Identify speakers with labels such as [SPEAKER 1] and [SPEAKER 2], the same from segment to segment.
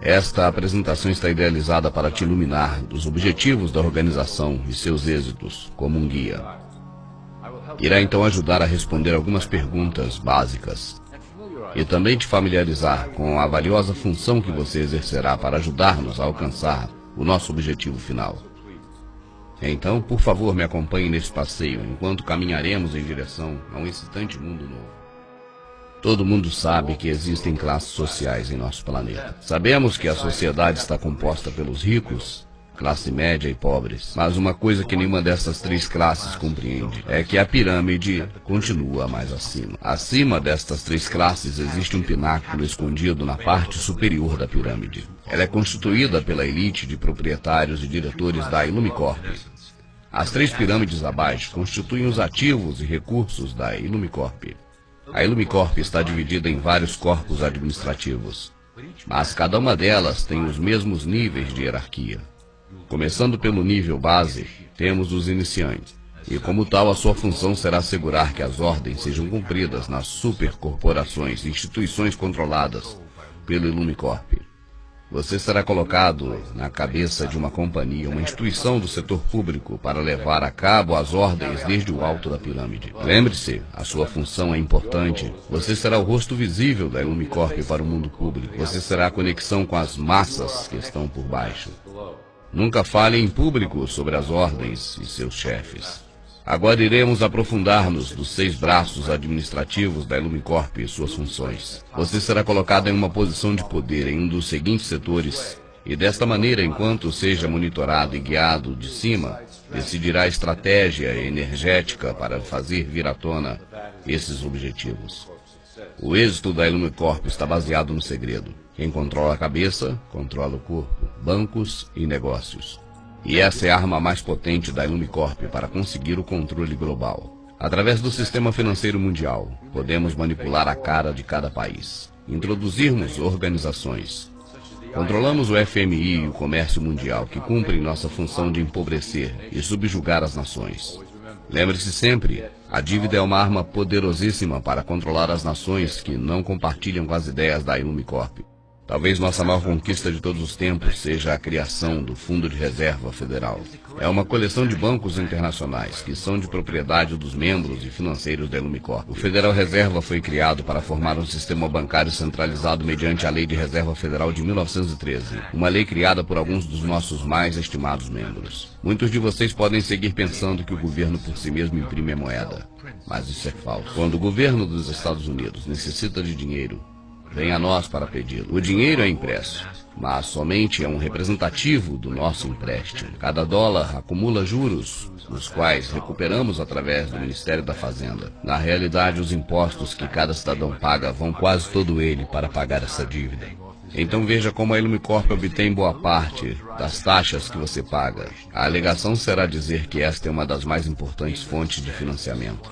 [SPEAKER 1] Esta apresentação está idealizada para te iluminar dos objetivos da organização e seus êxitos como um guia. Irá então ajudar a responder algumas perguntas básicas e também te familiarizar com a valiosa função que você exercerá para ajudar-nos a alcançar o nosso objetivo final. Então, por favor, me acompanhe nesse passeio enquanto caminharemos em direção a um excitante mundo novo. Todo mundo sabe que existem classes sociais em nosso planeta. Sabemos que a sociedade está composta pelos ricos, classe média e pobres. Mas uma coisa que nenhuma dessas três classes compreende é que a pirâmide continua mais acima. Acima destas três classes existe um pináculo escondido na parte superior da pirâmide. Ela é constituída pela elite de proprietários e diretores da Illumicorp. As três pirâmides abaixo constituem os ativos e recursos da Illumicorp. A Illumicorp está dividida em vários corpos administrativos, mas cada uma delas tem os mesmos níveis de hierarquia. Começando pelo nível base, temos os iniciantes, e como tal a sua função será assegurar que as ordens sejam cumpridas nas supercorporações e instituições controladas pelo Illumicorp. Você será colocado na cabeça de uma companhia, uma instituição do setor público para levar a cabo as ordens desde o alto da pirâmide. Lembre-se, a sua função é importante. Você será o rosto visível da Illumicorp para o mundo público. Você será a conexão com as massas que estão por baixo. Nunca fale em público sobre as ordens e seus chefes. Agora iremos aprofundar-nos dos 6 braços administrativos da Illumicorp e suas funções. Você será colocado em uma posição de poder em um dos seguintes setores, e desta maneira, enquanto seja monitorado e guiado de cima, decidirá a estratégia energética para fazer vir à tona esses objetivos. O êxito da Illumicorp está baseado no segredo. Quem controla a cabeça, controla o corpo, bancos e negócios. E essa é a arma mais potente da Illumicorp para conseguir o controle global. Através do sistema financeiro mundial, podemos manipular a cara de cada país, introduzirmos organizações. Controlamos o FMI e o comércio mundial, que cumprem nossa função de empobrecer e subjugar as nações. Lembre-se sempre, a dívida é uma arma poderosíssima para controlar as nações que não compartilham com as ideias da Illumicorp. Talvez nossa maior conquista de todos os tempos seja a criação do Fundo de Reserva Federal. É uma coleção de bancos internacionais que são de propriedade dos membros e financeiros da Illumicorp. O Federal Reserva foi criado para formar um sistema bancário centralizado mediante a Lei de Reserva Federal de 1913, uma lei criada por alguns dos nossos mais estimados membros. Muitos de vocês podem seguir pensando que o governo por si mesmo imprime a moeda, mas isso é falso. Quando o governo dos Estados Unidos necessita de dinheiro, vem a nós para pedi-lo. O dinheiro é impresso, mas somente é um representativo do nosso empréstimo. Cada dólar acumula juros, os quais recuperamos através do Ministério da Fazenda. Na realidade, os impostos que cada cidadão paga vão quase todo ele para pagar essa dívida. Então veja como a Illumicorp obtém boa parte das taxas que você paga. A alegação será dizer que esta é uma das mais importantes fontes de financiamento.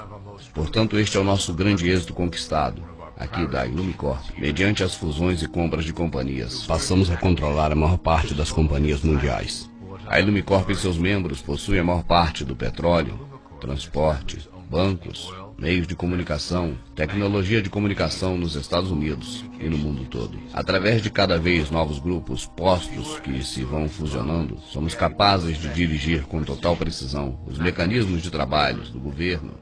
[SPEAKER 1] Portanto, este é o nosso grande êxito conquistado aqui da Illumicorp. Mediante as fusões e compras de companhias, passamos a controlar a maior parte das companhias mundiais. A Illumicorp e seus membros possuem a maior parte do petróleo, transporte, bancos, meios de comunicação, tecnologia de comunicação nos Estados Unidos e no mundo todo. Através de cada vez novos grupos, postos que se vão fusionando, somos capazes de dirigir com total precisão os mecanismos de trabalho do governo.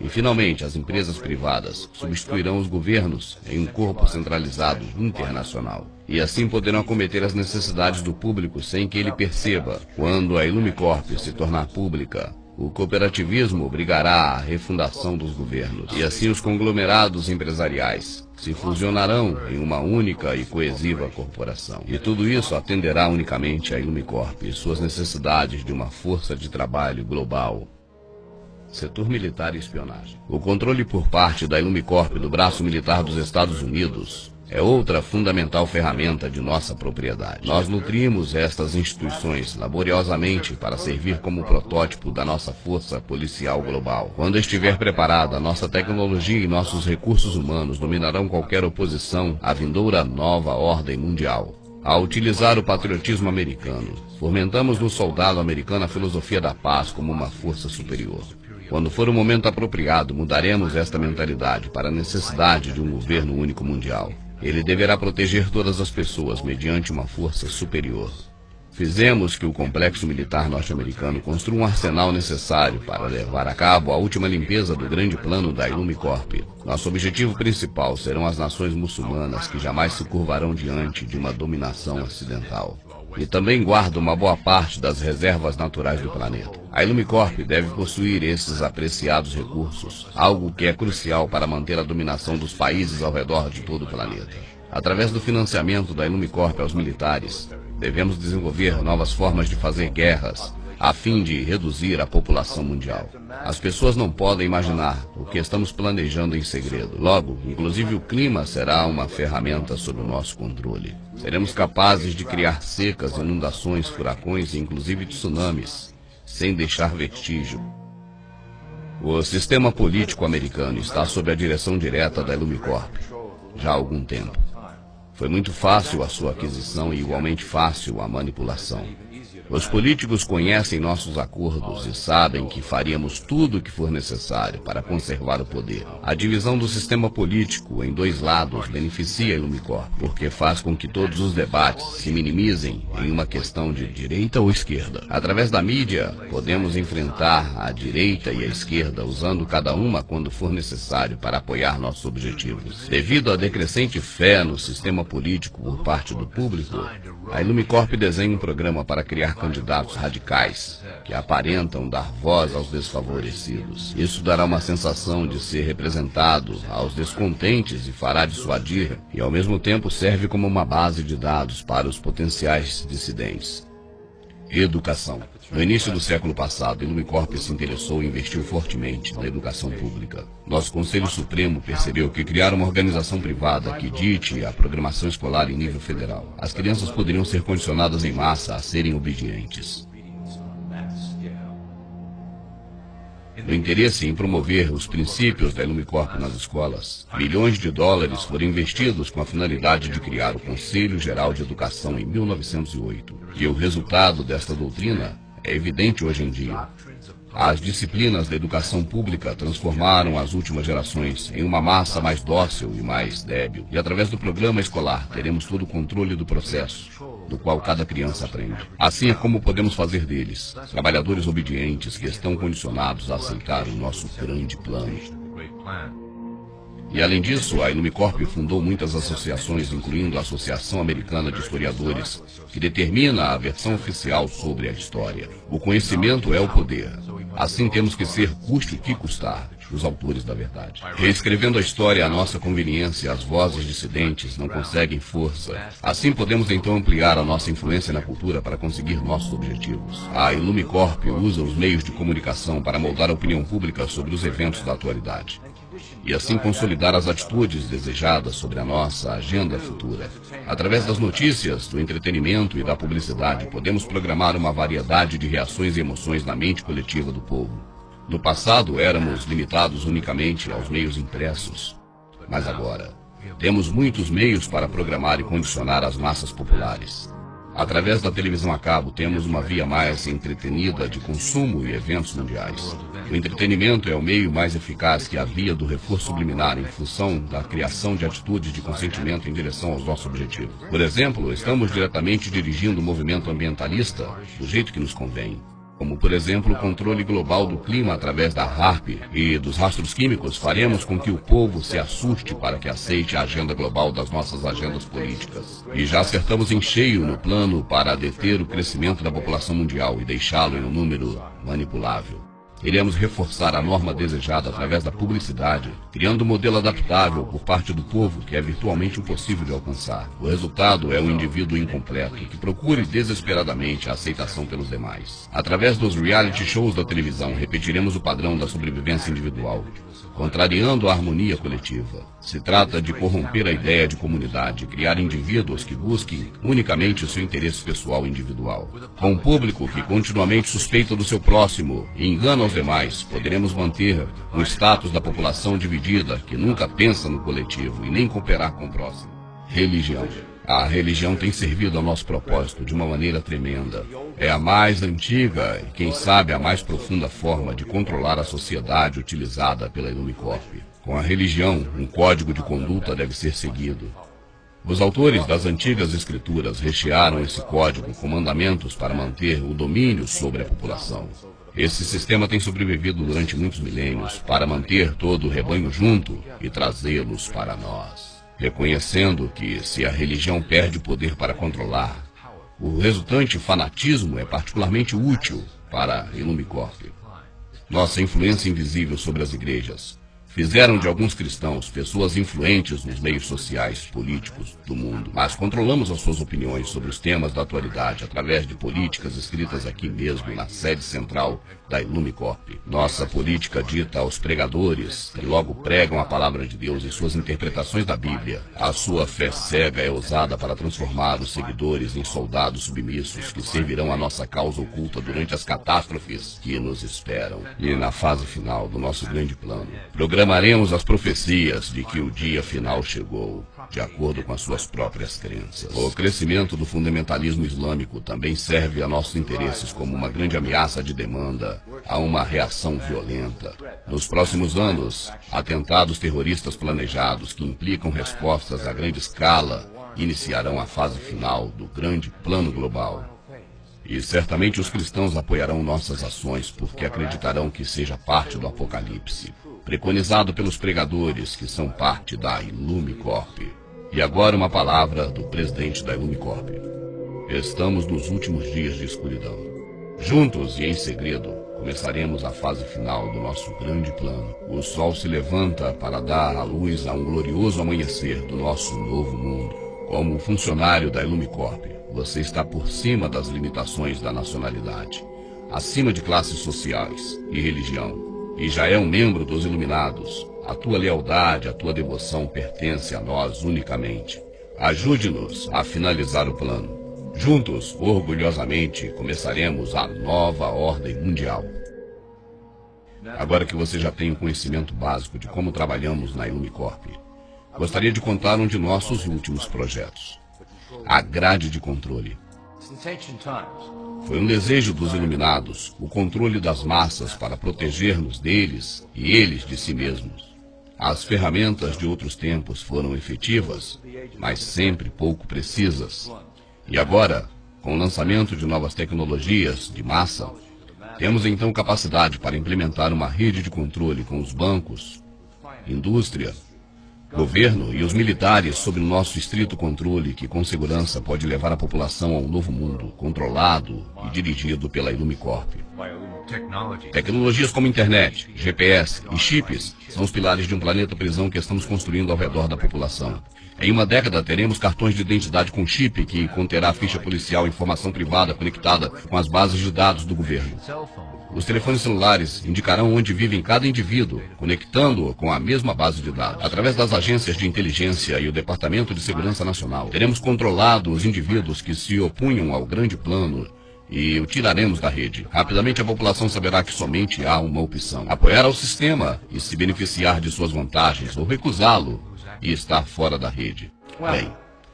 [SPEAKER 1] E, finalmente, as empresas privadas substituirão os governos em um corpo centralizado internacional. E assim poderão acometer as necessidades do público sem que ele perceba. Quando a Illumicorp se tornar pública, o cooperativismo obrigará à refundação dos governos. E assim os conglomerados empresariais se fusionarão em uma única e coesiva corporação. E tudo isso atenderá unicamente à Illumicorp e suas necessidades de uma força de trabalho global. Setor militar e espionagem. O controle por parte da Illumicorp do braço militar dos Estados Unidos é outra fundamental ferramenta de nossa propriedade. Nós nutrimos estas instituições laboriosamente para servir como protótipo da nossa força policial global. Quando estiver preparada, nossa tecnologia e nossos recursos humanos dominarão qualquer oposição à vindoura nova ordem mundial. Ao utilizar o patriotismo americano, fomentamos no soldado americano a filosofia da paz como uma força superior. Quando for o momento apropriado, mudaremos esta mentalidade para a necessidade de um governo único mundial. Ele deverá proteger todas as pessoas mediante uma força superior. Fizemos que o complexo militar norte-americano construa um arsenal necessário para levar a cabo a última limpeza do grande plano da Ilume Corp. Nosso objetivo principal serão as nações muçulmanas que jamais se curvarão diante de uma dominação ocidental. E também guarda uma boa parte das reservas naturais do planeta. A Ilume Corp deve possuir esses apreciados recursos, algo que é crucial para manter a dominação dos países ao redor de todo o planeta. Através do financiamento da Ilume Corp aos militares, devemos desenvolver novas formas de fazer guerras, a fim de reduzir a população mundial. As pessoas não podem imaginar o que estamos planejando em segredo. Logo, inclusive o clima será uma ferramenta sob o nosso controle. Seremos capazes de criar secas, inundações, furacões e inclusive tsunamis, sem deixar vestígio. O sistema político americano está sob a direção direta da Ilume Corp já há algum tempo. Foi muito fácil a sua aquisição e igualmente fácil a manipulação. Os políticos conhecem nossos acordos e sabem que faríamos tudo o que for necessário para conservar o poder. A divisão do sistema político em dois lados beneficia a Ilume Corp, porque faz com que todos os debates se minimizem em uma questão de direita ou esquerda. Através da mídia, podemos enfrentar a direita e a esquerda, usando cada uma quando for necessário para apoiar nossos objetivos. Devido à decrescente fé no sistema político por parte do público, a Ilume Corp desenha um programa para criar candidatos radicais que aparentam dar voz aos desfavorecidos. Isso dará uma sensação de ser representado aos descontentes e fará dissuadir, e ao mesmo tempo serve como uma base de dados para os potenciais dissidentes. Educação. No início do século passado, a Ilume Corp se interessou e investiu fortemente na educação pública. Nosso Conselho Supremo percebeu que criar uma organização privada que dite a programação escolar em nível federal, as crianças poderiam ser condicionadas em massa a serem obedientes. No interesse em promover os princípios da Ilume Corp nas escolas, milhões de dólares foram investidos com a finalidade de criar o Conselho Geral de Educação em 1908. E o resultado desta doutrina é evidente hoje em dia. As disciplinas da educação pública transformaram as últimas gerações em uma massa mais dócil e mais débil. E através do programa escolar teremos todo o controle do processo, do qual cada criança aprende. Assim é como podemos fazer deles trabalhadores obedientes que estão condicionados a aceitar o nosso grande plano. E além disso, a Ilume Corp fundou muitas associações, incluindo a Associação Americana de Historiadores, que determina a versão oficial sobre a história. O conhecimento é o poder. Assim temos que ser, custe o que custar, os autores da verdade. Reescrevendo a história à nossa conveniência, as vozes dissidentes não conseguem força. Assim podemos então ampliar a nossa influência na cultura para conseguir nossos objetivos. A Ilume Corp usa os meios de comunicação para moldar a opinião pública sobre os eventos da atualidade. E assim consolidar as atitudes desejadas sobre a nossa agenda futura. Através das notícias, do entretenimento e da publicidade, podemos programar uma variedade de reações e emoções na mente coletiva do povo. No passado, éramos limitados unicamente aos meios impressos. Mas agora, temos muitos meios para programar e condicionar as massas populares. Através da televisão a cabo, temos uma via mais entretenida de consumo e eventos mundiais. O entretenimento é o meio mais eficaz que a via do reforço subliminar em função da criação de atitudes de consentimento em direção aos nossos objetivos. Por exemplo, estamos diretamente dirigindo o movimento ambientalista do jeito que nos convém. Como, por exemplo, o controle global do clima através da HAARP e dos rastros químicos, faremos com que o povo se assuste para que aceite a agenda global das nossas agendas políticas. E já acertamos em cheio no plano para deter o crescimento da população mundial e deixá-lo em um número manipulável. Iremos reforçar a norma desejada através da publicidade, criando um modelo adaptável por parte do povo que é virtualmente impossível de alcançar. O resultado é um indivíduo incompleto que procure desesperadamente a aceitação pelos demais. Através dos reality shows da televisão, repetiremos o padrão da sobrevivência individual, contrariando a harmonia coletiva. Se trata de corromper a ideia de comunidade, criar indivíduos que busquem unicamente o seu interesse pessoal individual. Com um público que continuamente suspeita do seu próximo e engana os demais, poderemos manter um status da população dividida que nunca pensa no coletivo e nem cooperar com o próximo. Religião. A religião tem servido ao nosso propósito de uma maneira tremenda. É a mais antiga e, quem sabe, a mais profunda forma de controlar a sociedade utilizada pela Ilume Corp. Com a religião, um código de conduta deve ser seguido. Os autores das antigas escrituras rechearam esse código com mandamentos para manter o domínio sobre a população. Esse sistema tem sobrevivido durante muitos milênios para manter todo o rebanho junto e trazê-los para nós, reconhecendo que se a religião perde o poder para controlar, o resultante fanatismo é particularmente útil para a Illumicorp. Nossa influência invisível sobre as igrejas fizeram de alguns cristãos pessoas influentes nos meios sociais, políticos do mundo, mas controlamos as suas opiniões sobre os temas da atualidade através de políticas escritas aqui mesmo na sede central da Illumicorp. Nossa política dita aos pregadores, que logo pregam a palavra de Deus e suas interpretações da Bíblia. A sua fé cega é usada para transformar os seguidores em soldados submissos que servirão a nossa causa oculta durante as catástrofes que nos esperam. E na fase final do nosso grande plano, programaremos as profecias de que o dia final chegou, de acordo com as suas próprias crenças. O crescimento do fundamentalismo islâmico também serve a nossos interesses como uma grande ameaça de demanda a uma reação violenta. Nos próximos anos, atentados terroristas planejados que implicam respostas a grande escala iniciarão a fase final do grande plano global. E certamente os cristãos apoiarão nossas ações porque acreditarão que seja parte do apocalipse, preconizado pelos pregadores que são parte da Illumicorp. E agora uma palavra do presidente da Illumicorp. Estamos nos últimos dias de escuridão. Juntos e em segredo, começaremos a fase final do nosso grande plano. O sol se levanta para dar à luz a um glorioso amanhecer do nosso novo mundo. Como funcionário da Illumicorp, você está por cima das limitações da nacionalidade, acima de classes sociais e religião, e já é um membro dos Iluminados. A tua lealdade, a tua devoção pertence a nós unicamente. Ajude-nos a finalizar o plano. Juntos, orgulhosamente, começaremos a nova ordem mundial. Agora que você já tem um conhecimento básico de como trabalhamos na Illumicorp, gostaria de contar um de nossos últimos projetos. A grade de controle. Foi um desejo dos Iluminados, o controle das massas para proteger-nos deles e eles de si mesmos. As ferramentas de outros tempos foram efetivas, mas sempre pouco precisas. E agora, com o lançamento de novas tecnologias de massa, temos então capacidade para implementar uma rede de controle com os bancos, indústria, governo e os militares sob o nosso estrito controle que com segurança pode levar a população a um novo mundo, controlado e dirigido pela Illumicorp. Tecnologias como internet, GPS e chips são os pilares de um planeta prisão que estamos construindo ao redor da população. Em uma década teremos cartões de identidade com chip que conterá ficha policial e informação privada conectada com as bases de dados do governo. Os telefones celulares indicarão onde vive cada indivíduo, conectando-o com a mesma base de dados. Através das agências de inteligência e o Departamento de Segurança Nacional, teremos controlado os indivíduos que se opunham ao grande plano e o tiraremos da rede. Rapidamente a população saberá que somente há uma opção: apoiar ao sistema e se beneficiar de suas vantagens, ou recusá-lo e estar fora da rede. Bem,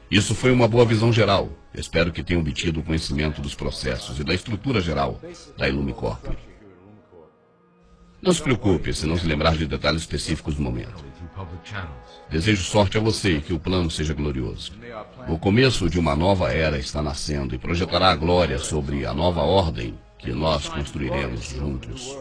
[SPEAKER 1] isso foi uma boa visão geral. Espero que tenham obtido o conhecimento dos processos e da estrutura geral da Illumicorp. Não se preocupe se não se lembrar de detalhes específicos do momento. Desejo sorte a você e que o plano seja glorioso. O começo de uma nova era está nascendo e projetará a glória sobre a nova ordem que nós construiremos juntos.